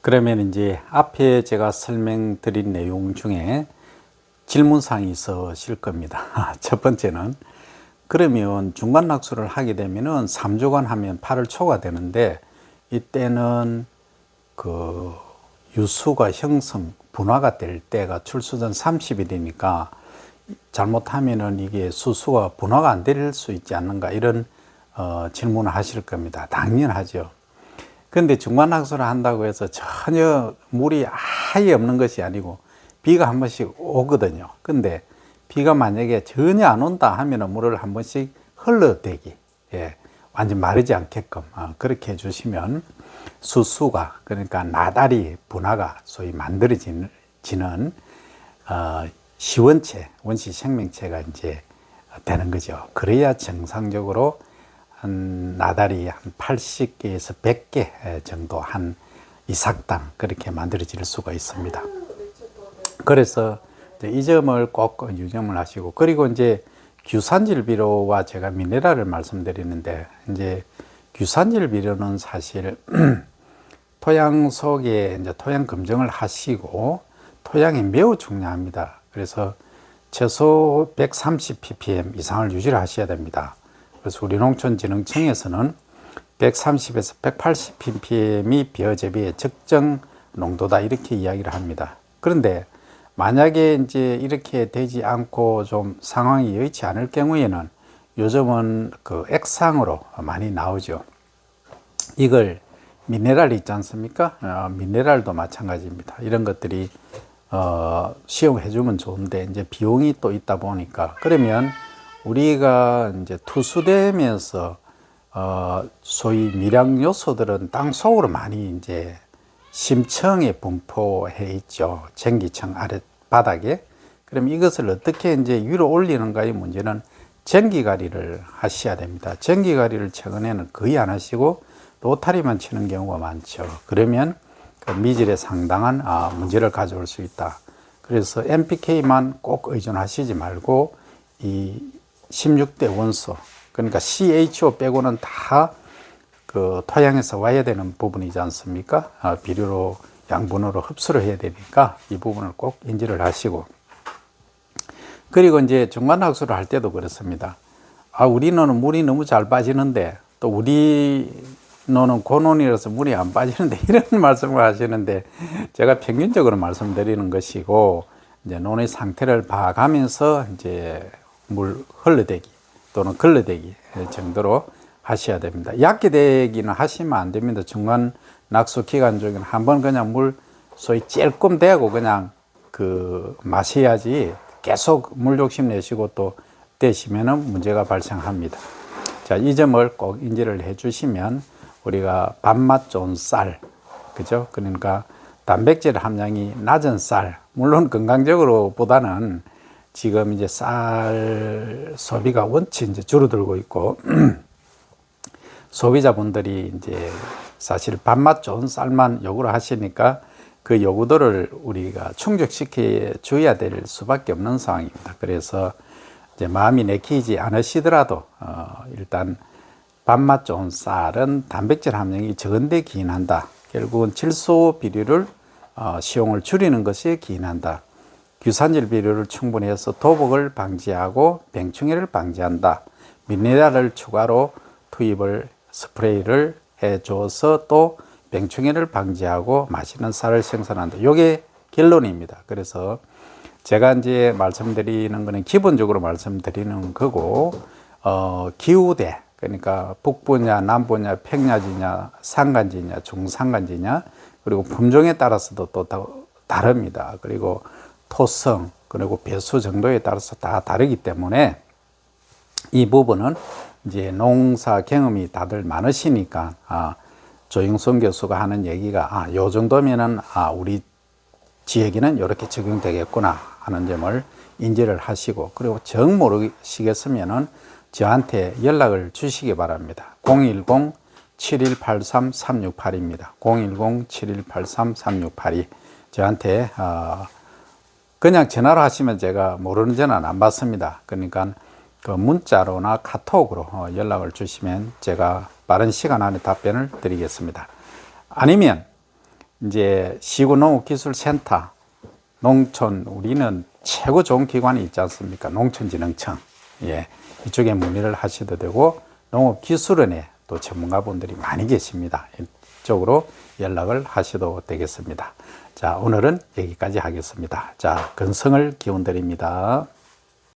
그러면 이제 앞에 제가 설명드린 내용 중에 질문사항이 있으실 겁니다. 첫 번째는 그러면 중간낙수를 하게 되면은 3주간 하면 8월 초가 되는데 이때는 그 유수가 형성 분화가 될 때가 출수 전 30일이니까 잘못하면은 이게 수수가 분화가 안 될 수 있지 않는가 이런 질문을 하실 겁니다. 당연하죠. 그런데 중간낙수를 한다고 해서 전혀 물이 아예 없는 것이 아니고 비가 한 번씩 오거든요. 근데 비가 만약에 전혀 안 온다 하면 물을 한 번씩 흘러대기, 완전 마르지 않게끔 그렇게 해주시면 수수가, 그러니까 나다리 분화가 소위 만들어지는 시원체, 원시 생명체가 이제 되는 거죠. 그래야 정상적으로 한 나달이 한 80개에서 100개 정도 한 이삭당 그렇게 만들어질 수가 있습니다. 그래서 이 점을 꼭 유념을 하시고, 그리고 이제 규산질 비료와 제가 미네랄을 말씀드리는데, 이제 규산질 비료는 사실 토양 속에 이제 토양 검증을 하시고 토양이 매우 중요합니다. 그래서 최소 130ppm 이상을 유지를 하셔야 됩니다. 그래서 우리 농촌진흥청에서는 130에서 180ppm이 비어재비의 적정 농도다 이렇게 이야기를 합니다. 그런데 만약에 이제 이렇게 되지 않고 좀 상황이 여의치 않을 경우에는 요즘은 그 액상으로 많이 나오죠. 이걸 미네랄 있지 않습니까? 미네랄도 마찬가지입니다. 이런 것들이 시용해 주면 좋은데 이제 비용이 또 있다 보니까, 그러면 우리가 이제 투수되면서 소위 미량 요소들은 땅 속으로 많이 이제 심층에 분포해 있죠. 전기층 아랫바닥에. 그럼 이것을 어떻게 이제 위로 올리는가의 문제는 전기가리를 하셔야 됩니다. 전기가리를 최근에는 거의 안 하시고 로타리만 치는 경우가 많죠. 그러면 그 미질에 상당한 문제를 가져올 수 있다. 그래서 NPK만 꼭 의존하시지 말고 이 16대 원소, 그러니까 CHO 빼고는 다 그 토양에서 와야 되는 부분이지 않습니까? 비료로 양분으로 흡수를 해야 되니까 이 부분을 꼭 인지를 하시고, 그리고 이제 중간낙수를 할 때도 그렇습니다. 우리 노는 물이 너무 잘 빠지는데, 또 우리 노는 고논이라서 물이 안 빠지는데 이런 말씀을 하시는데, 제가 평균적으로 말씀드리는 것이고, 이제 논의 상태를 봐가면서 이제 물 흘러대기 또는 걸러대기 정도로 하셔야 됩니다. 얕게 되기는 하시면 안 됩니다. 중간 낙수 기간 중에는 한번 그냥 물 소위 찔끔 대고 그냥 그 마셔야지, 계속 물 욕심 내시고 또 대시면은 문제가 발생합니다. 자, 이 점을 꼭 인지를 해 주시면 우리가 밥맛 좋은 쌀, 그죠? 그러니까 단백질 함량이 낮은 쌀, 물론 건강적으로 보다는 지금 이제 쌀 소비가 원체 이제 줄어들고 있고 소비자분들이 이제 사실 밥맛 좋은 쌀만 요구를 하시니까 그 요구들을 우리가 충족시켜 줘야 될 수밖에 없는 상황입니다. 그래서 이제 마음이 내키지 않으시더라도 일단 밥맛 좋은 쌀은 단백질 함량이 적은데 기인한다. 결국은 질소 비료를 시용을 줄이는 것이 기인한다. 규산질 비료를 충분히 해서 도복을 방지하고 병충해를 방지한다. 미네랄을 추가로 투입을 스프레이를 해줘서 또 병충해를 방지하고 맛있는 쌀을 생산한다. 이게 결론입니다. 그래서 제가 이제 말씀드리는 거는 기본적으로 말씀드리는 거고, 기후대, 그러니까 북부냐, 남부냐, 평야지냐, 산간지냐, 중산간지냐, 그리고 품종에 따라서도 또 다릅니다. 그리고 토성, 그리고 배수 정도에 따라서 다 다르기 때문에 이 부분은 이제 농사 경험이 다들 많으시니까 조영선 교수가 하는 얘기가 요 정도면은 우리 지역에는 이렇게 적용되겠구나 하는 점을 인지를 하시고, 그리고 정 모르시겠으면은 저한테 연락을 주시기 바랍니다. 010-7183-368입니다. 010-7183-3682. 저한테 그냥 전화로 하시면 제가 모르는 전화는 안 받습니다. 그러니까 그 문자로나 카톡으로 연락을 주시면 제가 빠른 시간 안에 답변을 드리겠습니다. 아니면 이제 시군농업기술센터, 농촌, 우리는 최고 좋은 기관이 있지 않습니까? 농촌진흥청. 예, 이쪽에 문의를 하셔도 되고, 농업기술원에 또 전문가분들이 많이 계십니다. 이쪽으로 연락을 하셔도 되겠습니다. 자, 오늘은 여기까지 하겠습니다. 자, 건성을 기원드립니다.